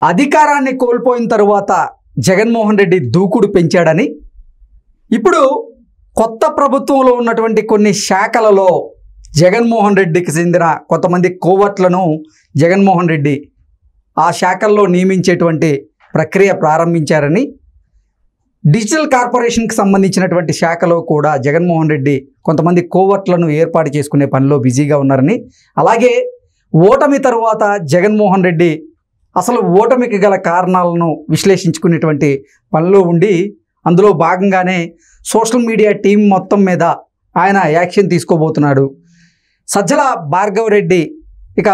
అధికారాన్ని కోల్పోయిన తరువాత జగన్మోహన్ రెడ్డి దూకుడు పెంచాడని, ఇప్పుడు కొత్త ప్రభుత్వంలో ఉన్నటువంటి కొన్ని శాఖలలో జగన్మోహన్ రెడ్డికి చెందిన కొంతమంది కోవర్ట్లను జగన్మోహన్ రెడ్డి ఆ శాఖల్లో నియమించేటువంటి ప్రక్రియ ప్రారంభించారని, డిజిటల్ కార్పొరేషన్కి సంబంధించినటువంటి శాఖలో కూడా జగన్మోహన్ రెడ్డి కొంతమంది కోవర్ట్లను ఏర్పాటు చేసుకునే పనిలో బిజీగా ఉన్నారని, అలాగే ఓటమి తరువాత జగన్మోహన్ రెడ్డి అసలు ఓటమికి గల కారణాలను విశ్లేషించుకునేటువంటి పనిలో ఉండి అందులో భాగంగానే సోషల్ మీడియా టీం మొత్తం మీద ఆయన యాక్షన్ తీసుకోబోతున్నాడు. సజ్జల భార్గవ రెడ్డి ఇక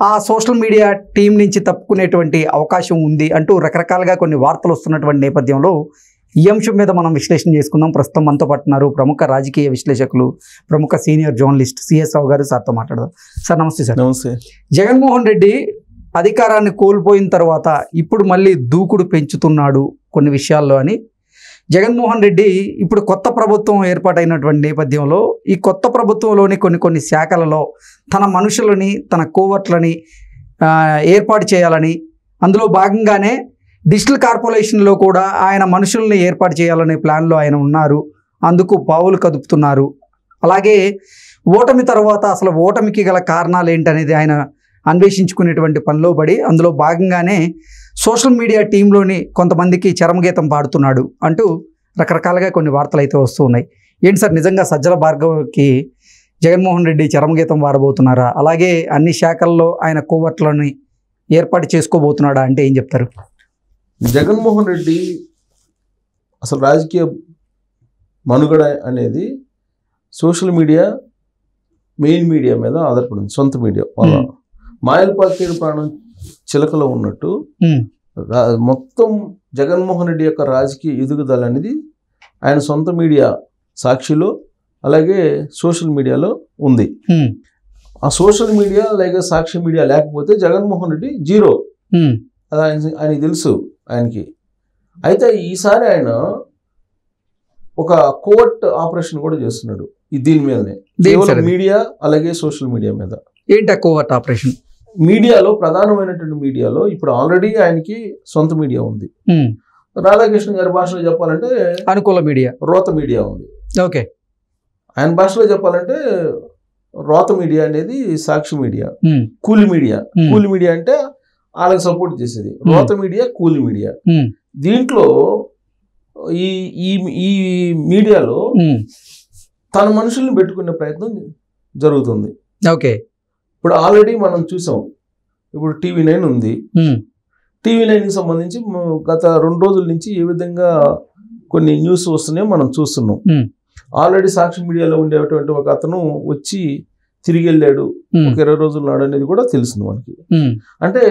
ఆ సోషల్ మీడియా టీం నుంచి తప్పుకునేటువంటి అవకాశం ఉంది అంటూ రకరకాలుగా కొన్ని వార్తలు వస్తున్నటువంటి నేపథ్యంలో ఈ అంశం మీద మనం విశ్లేషణ చేసుకుందాం. ప్రస్తుతం మనతో పట్టున్నారు ప్రముఖ రాజకీయ విశ్లేషకులు, ప్రముఖ సీనియర్ జర్నలిస్ట్ సిఎస్ రావు గారు. సార్తో మాట్లాడదాం. సార్ నమస్తే. సార్ నమస్తే. జగన్మోహన్ రెడ్డి అధికారాన్ని కోల్పోయిన తర్వాత ఇప్పుడు మళ్ళీ దూకుడు పెంచుతున్నాడు కొన్ని విషయాల్లో అని, జగన్మోహన్ రెడ్డి ఇప్పుడు కొత్త ప్రభుత్వం ఏర్పాటైనటువంటి నేపథ్యంలో ఈ కొత్త ప్రభుత్వంలోని కొన్ని శాఖలలో తన మనుషులని, తన కోవర్ట్లని ఏర్పాటు చేయాలని, అందులో భాగంగానే డిజిటల్ కార్పొరేషన్లో కూడా ఆయన మనుషుల్ని ఏర్పాటు చేయాలనే ప్లాన్లో ఆయన ఉన్నారు. అందుకు పావులు కదుపుతున్నారు. అలాగే ఓటమి తర్వాత అసలు ఓటమికి గల కారణాలు ఏంటనేది ఆయన అన్వేషించుకునేటువంటి పనిలో పడి అందులో భాగంగానే సోషల్ మీడియా టీంలోని కొంతమందికి చరమగీతం పాడుతున్నాడు అంటూ రకరకాలుగా కొన్ని వార్తలు అయితే వస్తూ ఉన్నాయి. ఏంటి సార్, నిజంగా సజ్జల భార్గవకి జగన్మోహన్ రెడ్డి చరమగీతం వాడబోతున్నారా? అలాగే అన్ని శాఖల్లో ఆయన కోవర్ట్లని ఏర్పాటు చేసుకోబోతున్నాడా అంటే ఏం చెప్తారు? జగన్మోహన్ రెడ్డి అసలు రాజకీయ మనుగడ అనేది సోషల్ మీడియా, మెయిన్ మీడియా మీద ఆధారపడింది. సొంత మీడియా వాళ్ళ మాయలపాకేరు ప్రాణం చిలకలో ఉన్నట్టు మొత్తం జగన్మోహన్ రెడ్డి యొక్క రాజకీయ ఎదుగుదల అనేది ఆయన సొంత మీడియా సాక్షిలో, అలాగే సోషల్ మీడియాలో ఉంది. ఆ సోషల్ మీడియా అలాగే సాక్షి మీడియా లేకపోతే జగన్మోహన్ రెడ్డి జీరో. అది ఆయనకి తెలుసు ఆయనకి. అయితే ఈసారి ఆయన ఒక కోవర్ట్ ఆపరేషన్ కూడా చేస్తున్నాడు దీని మీదనే, కేవలం మీడియా అలాగే సోషల్ మీడియా మీద. ఏంటి ఆ కోవర్ట్ ఆపరేషన్? మీడియాలో ప్రధానమైనటువంటి మీడియాలో ఇప్పుడు ఆల్రెడీ ఆయనకి సొంత మీడియా ఉంది. రాధాకృష్ణ గారి భాషలో చెప్పాలంటే అనుకూల మీడియా, రోత మీడియా ఉంది. ఓకే. ఆయన భాషలో చెప్పాలంటే రోత మీడియా అనేది సాక్షి మీడియా, కూలి మీడియా. కూలి మీడియా అంటే వాళ్ళకి సపోర్ట్ చేసేది. రోత మీడియా, కూలి మీడియా. దీంట్లో ఈ ఈ మీడియాలో తన మనుషుల్ని పెట్టుకునే ప్రయత్నం జరుగుతుంది. ఓకే. ఇప్పుడు ఆల్రెడీ మనం చూసాం, ఇప్పుడు TV9 ఉంది. TV9కి సంబంధించి గత 2 రోజుల నుంచి ఏ విధంగా కొన్ని న్యూస్ వస్తున్నాయో మనం చూస్తున్నాం. ఆల్రెడీ సాక్షి మీడియాలో ఉండేటువంటి ఒక అతను వచ్చి తిరిగి వెళ్ళాడు ఒక 20 రోజుల నాడు అనేది కూడా తెలిసింది మనకి. అంటే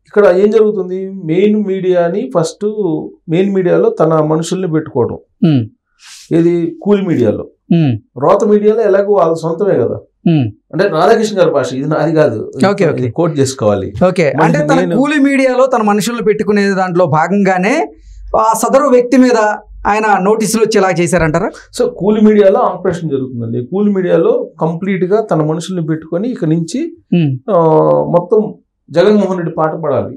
ఇక్కడ ఏం జరుగుతుంది, మెయిన్ మీడియాని ఫస్ట్ మెయిన్ మీడియాలో తన మనుషుల్ని పెట్టుకోవడం. ఇది కూలి మీడియాలో. రోత మీడియాలో ఎలాగో వాళ్ళ సొంతమే కదా. అంటే రాధాకృష్ణ గారి భాష, ఇది నాది కాదు, కోట్ చేసుకోవాలి. ఓకే. అంటే తన కూలి మీడియాలో తన మనుషులను పెట్టుకునే దాంట్లో భాగంగానే ఆ సదరు వ్యక్తి మీద ఆయన నోటీసులు వచ్చేలా చేశారంటారా? సో కూలి మీడియాలో ఆపరేషన్ జరుగుతుందండి. కూలి మీడియాలో కంప్లీట్ గా తన మనుషుల్ని పెట్టుకొని ఇక నుంచి మొత్తం జగన్మోహన్ రెడ్డి పాట పడాలి.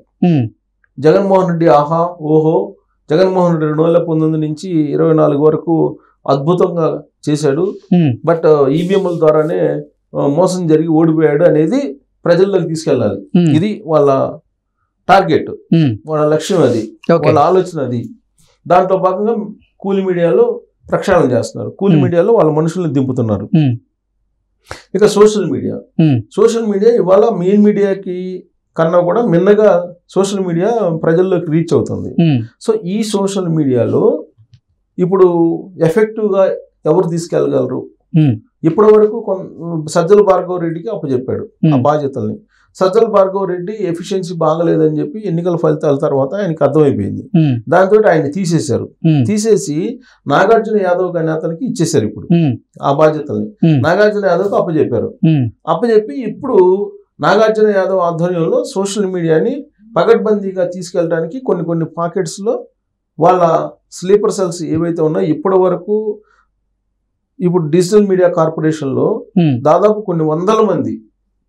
జగన్మోహన్ రెడ్డి ఆహా ఓహో, జగన్మోహన్ రెడ్డి 2019 నుంచి 24 వరకు అద్భుతంగా చేశాడు, బట్ ఈవీఎంల ద్వారానే మోసం జరిగి ఓడిపోయాడు అనేది ప్రజల్లోకి తీసుకెళ్ళాలి. ఇది వాళ్ళ టార్గెట్, వాళ్ళ లక్ష్యం, అది వాళ్ళ ఆలోచన. అది దాంట్లో భాగంగా కూలి మీడియాలో ప్రక్షాళన చేస్తున్నారు. కూలి మీడియాలో వాళ్ళ మనుషుల్ని దింపుతున్నారు. ఇక సోషల్ మీడియా ఇవాళ మెయిన్ మీడియాకి కన్నా కూడా మిన్నగా సోషల్ మీడియా ప్రజల్లోకి రీచ్ అవుతుంది. సో ఈ సోషల్ మీడియాలో ఇప్పుడు ఎఫెక్టివ్గా ఎవరు తీసుకెళ్ళగలరు? ఇప్పటి వరకు సజ్జల భార్గవ రెడ్డికి అప్పచెప్పాడు ఆ బాధ్యతల్ని. సజ్జల భార్గవ రెడ్డి ఎఫిషియన్సీ బాగలేదని చెప్పి ఎన్నికల ఫలితాల తర్వాత ఆయనకి అర్థమైపోయింది. దాంతో ఆయన తీసేశారు. తీసేసి నాగార్జున యాదవ్ అనే అతనికి ఇచ్చేశారు ఇప్పుడు ఆ బాధ్యతల్ని. నాగార్జున యాదవ్కి అప్పచెప్పారు. అప్పచెప్పి ఇప్పుడు నాగార్జున యాదవ్ ఆధ్వర్యంలో సోషల్ మీడియాని పగడ్బందీగా తీసుకెళ్ళడానికి కొన్ని పాకెట్స్లో వాళ్ళ స్లీపర్ సెల్స్ ఏవైతే ఉన్నాయో ఇప్పటి వరకు ఇప్పుడు డిజిటల్ మీడియా కార్పొరేషన్లో దాదాపు కొన్ని వందల మంది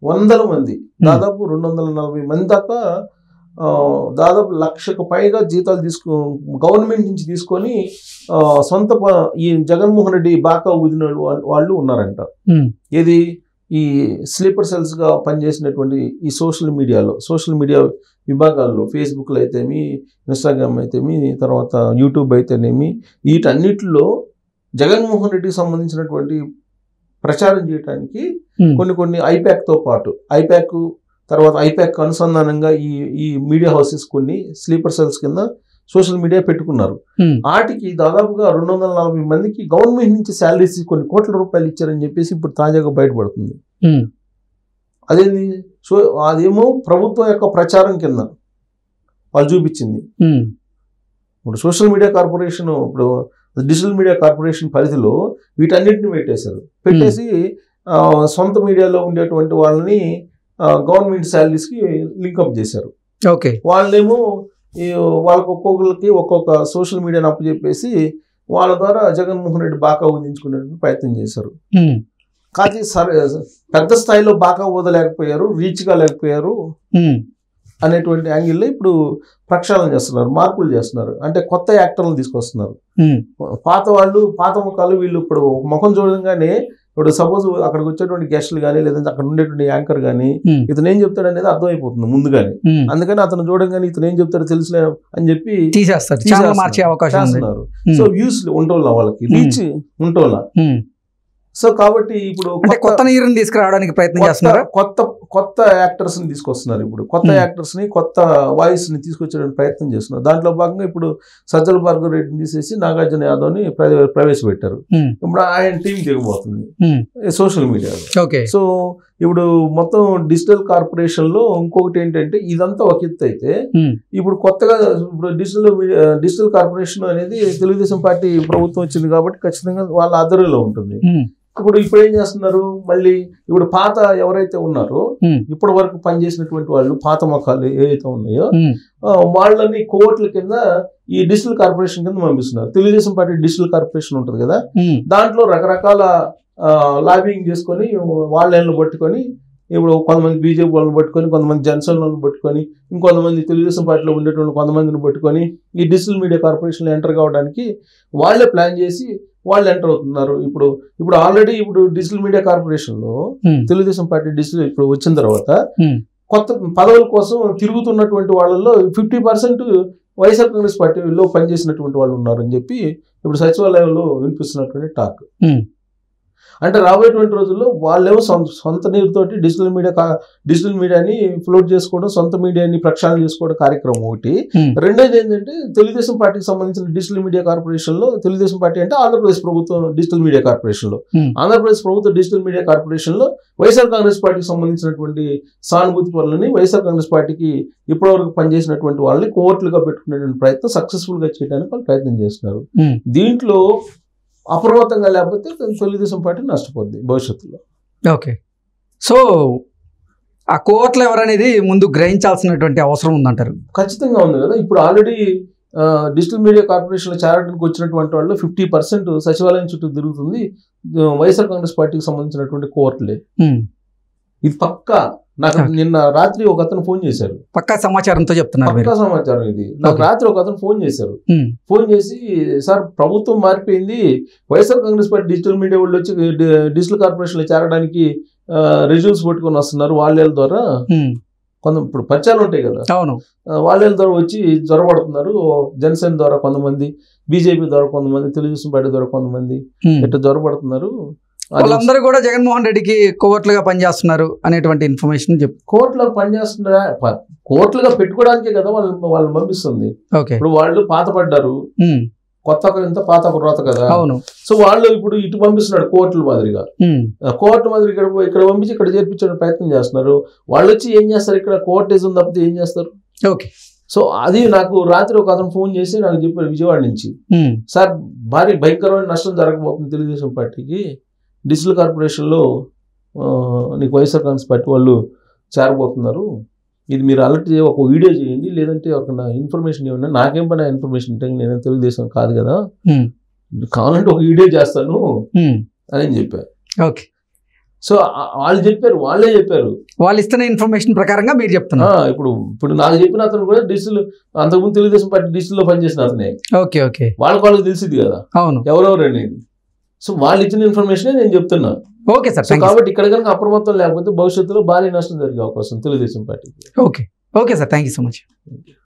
వందల మంది, దాదాపు 240 మంది దాకా దాదాపు 1,00,000కు పైగా జీతాలు గవర్నమెంట్ నుంచి తీసుకొని సొంత ఈ జగన్మోహన్ రెడ్డి బాకా ఊదిన వాళ్ళు ఉన్నారంట. ఏది ఈ స్లీపర్ సెల్స్ గా పనిచేసినటువంటి ఈ సోషల్ మీడియా విభాగాల్లో, ఫేస్బుక్లో అయితేమి, ఇన్స్టాగ్రామ్ అయితేమి, తర్వాత యూట్యూబ్ అయితేనేమి, వీటన్నిటిలో జగన్మోహన్ రెడ్డికి సంబంధించినటువంటి ప్రచారం చేయడానికి కొన్ని ఐపాక్తో పాటు తర్వాత ఐపాక్ అనుసంధానంగా ఈ మీడియా హౌసెస్ కొన్ని స్లీపర్ సెల్స్ కింద సోషల్ మీడియా పెట్టుకున్నారు. వాటికి దాదాపుగా 240 మందికి గవర్నమెంట్ నుంచి శాలరీస్ కొన్ని కోట్ల రూపాయలు ఇచ్చారని చెప్పేసి ఇప్పుడు తాజాగా బయటపడుతుంది. అదేంది, అదేమో ప్రభుత్వం యొక్క ప్రచారం కింద వాళ్ళు చూపించింది. ఇప్పుడు సోషల్ మీడియా కార్పొరేషన్, ఇప్పుడు డిజిటల్ మీడియా కార్పొరేషన్ పరిధిలో వీటన్నిటిని పెట్టేసి సొంత మీడియాలో ఉండేటువంటి వాళ్ళని గవర్నమెంట్ శాలరీస్కి లింకప్ చేశారు. వాళ్ళేమో వాళ్ళకి ఒక్కొక్క సోషల్ మీడియాని అప్పచెప్పేసి వాళ్ళ ద్వారా జగన్మోహన్ రెడ్డి బాకా ఊదించుకునేటువంటి ప్రయత్నం చేశారు. కానీ పెద్ద స్థాయిలో బాకా ఊదలేకపోయారు, రీచ్ కాలేకపోయారు అనేటువంటి యాంగిల్లో ఇప్పుడు ప్రక్షాళన చేస్తున్నారు, మార్పులు చేస్తున్నారు. అంటే కొత్త యాక్టర్లను తీసుకొస్తున్నారు. పాత ముఖాలు వీళ్ళు ఇప్పుడు ముఖం చూడంగానే, ఇప్పుడు సపోజ్ అక్కడికి వచ్చేటువంటి గెస్టులు కానీ, లేదంటే అక్కడ ఉండేటువంటి యాంకర్ కానీ ఇతను ఏం చెప్తాడు అనేది అర్థమైపోతుంది ముందుగానే. అందుకని అతను చూడంగానే ఇతను ఏం చెప్తాడో తెలుసులే అని చెప్పి తీసేస్తున్నారు. సో వ్యూస్ ఉంటోలా, వాళ్ళకి రీచ్ ఉంటోలా. సో కాబట్టి ఇప్పుడు కొత్త నీరుని తీసుకురావడానికి ప్రయత్నం చేస్తున్నారు. కొత్త యాక్టర్స్ ని తీసుకొస్తున్నారు. ఇప్పుడు కొత్త యాక్టర్స్ ని, కొత్త వాయిస్ ని తీసుకొచ్చడానికి ప్రయత్నం చేస్తున్నారు. దాంట్లో భాగంగా ఇప్పుడు సజ్జల భార్గవ రెడ్డిని తీసేసి నాగార్జున యాదవ్ ని ప్రవేశపెట్టారు. ఇప్పుడు ఆయన టీం దిగబోతుంది సోషల్ మీడియాలో. సో ఇప్పుడు మొత్తం డిజిటల్ కార్పొరేషన్ లో ఇంకొకటి ఏంటంటే, ఇదంతా ఒక ఎత్తు అయితే, ఇప్పుడు కొత్తగా ఇప్పుడు డిజిటల్ కార్పొరేషన్ అనేది తెలుగుదేశం పార్టీ ప్రభుత్వం వచ్చింది కాబట్టి ఖచ్చితంగా వాళ్ళ ఆధ్వర్యంలో ఉంటుంది. ఇప్పుడు ఏం చేస్తున్నారు, మళ్ళీ ఇప్పుడు పాత ఎవరైతే ఉన్నారో, ఇప్పటి వరకు పనిచేసినటువంటి వాళ్ళు, పాత ముఖాలు ఏవైతే ఉన్నాయో వాళ్ళని కోర్టుల కింద ఈ డిజిటల్ కార్పొరేషన్ కింద పంపిస్తున్నారు. తెలుగుదేశం పార్టీ డిజిటల్ కార్పొరేషన్ ఉంటుంది కదా, దాంట్లో రకరకాల లాబింగ్ చేసుకొని వాళ్ళని పట్టుకొని, ఇప్పుడు కొంతమంది బీజేపీ వాళ్ళని పట్టుకొని, కొంతమంది జనసేన వాళ్ళని పట్టుకొని, ఇంకొంతమంది తెలుగుదేశం పార్టీలో ఉండేటువంటి కొంతమందిని పట్టుకొని ఈ డిజిటల్ మీడియా కార్పొరేషన్లో ఎంటర్ కావడానికి వాళ్ళే ప్లాన్ చేసి వాళ్ళు ఎంటర్ అవుతున్నారు. ఇప్పుడు ఆల్రెడీ ఇప్పుడు డిజిటల్ మీడియా కార్పొరేషన్లో తెలుగుదేశం పార్టీ డిజిటల్ ఇప్పుడు వచ్చిన తర్వాత కొత్త పదవుల కోసం తిరుగుతున్నటువంటి వాళ్ళల్లో 50% వైఎస్ఆర్ కాంగ్రెస్ పార్టీలో పనిచేసినటువంటి వాళ్ళు ఉన్నారని చెప్పి ఇప్పుడు సచివాలయంలో వినిపిస్తున్నటువంటి టాక్. అంటే రాబోయేటువంటి రోజుల్లో వాళ్ళేమో సొంత నీరుతోటి డిజిటల్ మీడియాని ఫ్లోట్ చేసుకోవడం, సొంత మీడియాని ప్రక్షాళన చేసుకోవడం కార్యక్రమం ఒకటి. రెండోది ఏంటంటే, తెలుగుదేశం పార్టీకి సంబంధించిన డిజిటల్ మీడియా కార్పొరేషన్ లో, తెలుగుదేశం పార్టీ అంటే ఆంధ్రప్రదేశ్ ప్రభుత్వం డిజిటల్ మీడియా కార్పొరేషన్ లో, ఆంధ్రప్రదేశ్ ప్రభుత్వ డిజిటల్ మీడియా కార్పొరేషన్ లో వైఎస్ఆర్ కాంగ్రెస్ పార్టీకి సంబంధించినటువంటి సానుభూతి పనులని, వైఎస్ఆర్ కాంగ్రెస్ పార్టీకి ఇప్పటివరకు పనిచేసినటువంటి వాళ్ళని కోర్టులుగా పెట్టుకునేటువంటి ప్రయత్నం సక్సెస్ఫుల్ గా చేయడానికి వాళ్ళు ప్రయత్నం చేస్తున్నారు. దీంట్లో అప్రమత్తంగా లేకపోతే తెలుగుదేశం పార్టీ నష్టపోద్ది భవిష్యత్తులో. సో ఆ కోర్టులు ఎవరనేది ముందు గ్రహించాల్సినటువంటి అవసరం ఉందంటారు. ఖచ్చితంగా ఉంది కదా. ఇప్పుడు ఆల్రెడీ డిజిటల్ మీడియా కార్పొరేషన్ లో చేరడానికి వచ్చినటువంటి వాళ్ళు 50% సచివాలయం చుట్టూ తిరుగుతుంది వైఎస్ఆర్ కాంగ్రెస్ పార్టీకి సంబంధించినటువంటి కోర్టులే. ఇది పక్కా. నాకు నిన్న రాత్రి ఒక అతను ఫోన్ చేశారు, పక్కా సమాచారంతో చెప్తున్నారు. పక్కా సమాచారం ఇది. నాకు రాత్రి ఒక అతను ఫోన్ చేశారు, ఫోన్ చేసి, సార్ ప్రభుత్వం మారిపోయింది, YSR Congress party digital media వాళ్ళు వచ్చి డిజిటల్ కార్పొరేషన్ లో చేరడానికి రెజ్యూమ్స్ పట్టుకొని వస్తున్నారు, వాళ్ళ ద్వారా ఇప్పుడు పరిచయాలు ఉంటాయి కదా, వాళ్ళ ద్వారా వచ్చి జ్వరపడుతున్నారు, జనసేన ద్వారా కొంతమంది, బీజేపీ ద్వారా కొంతమంది, తెలుగుదేశం పార్టీ ద్వారా కొంతమంది ఇట్లా జ్వరపడుతున్నారు, వాళ్ళందరూ కూడా జగన్మోహన్ రెడ్డికి కోర్టులుగా పనిచేస్తున్నారు అనేటువంటి ఇన్ఫర్మేషన్ చెప్పి, కోర్టులకు పనిచేస్తున్నా కోర్టులుగా పెట్టుకోవడానికే కదా వాళ్ళని పంపిస్తుంది. ఇప్పుడు వాళ్ళు పాత పడ్డారు, కొత్త ఇంత పాత రోత కదా. సో వాళ్ళు ఇప్పుడు ఇటు పంపిస్తున్నాడు కోర్టుల మాదిరిగా, కోర్టు మాదిరి ఇక్కడ పంపించి ఇక్కడ చేర్పించే ప్రయత్నం చేస్తున్నారు. వాళ్ళు వచ్చి ఏం చేస్తారు, ఇక్కడ కోర్టేజం తప్పితే ఏం చేస్తారు. సో అది నాకు రాత్రి ఒక అతను ఫోన్ చేసి నాకు చెప్పారు విజయవాడ నుంచి, సార్ భారీ భయంకరమైన నష్టం జరగబోతుంది తెలుగుదేశం పార్టీకి, డిజిటల్ కార్పొరేషన్లో నీకు వైఎస్ఆర్ కాంగ్రెస్ పార్టీ వాళ్ళు చేరబోతున్నారు, ఇది మీరు అలర్ట్ ఒక వీడియో చేయండి, లేదంటే ఎవరికైనా ఇన్ఫర్మేషన్ ఇవ్వండి. నాకేం పని ఇన్ఫర్మేషన్ అంటే నేను తెలుగుదేశం కాదు కదా, కావాలంటే ఒక వీడియో చేస్తాను అని చెప్పారు. సో వాళ్ళే చెప్పారు వాళ్ళు ఇస్తున్న ఇన్ఫర్మేషన్ ప్రకారంగా మీరు చెప్తున్నారు. ఇప్పుడు నాకు చెప్పిన అతను కూడా డిజిటల్, అంతకుముందు తెలుగుదేశం పార్టీ డిజిటల్ లో పనిచేసిన అతనే. ఓకే ఓకే, వాళ్ళకి తెలిసింది కదా అవును ఎవరెవరు అనేది. సో వాళ్ళు ఇచ్చిన ఇన్ఫర్మేషన్ నేను చెప్తున్నా. ఓకే సార్, కాబట్టి ఇక్కడ కనుక అప్రమత్తం లేకపోతే భవిష్యత్తులో భారీ నష్టం జరిగే అవకాశం తెలుగుదేశం పార్టీకి. Okay okay sir, thank you so much.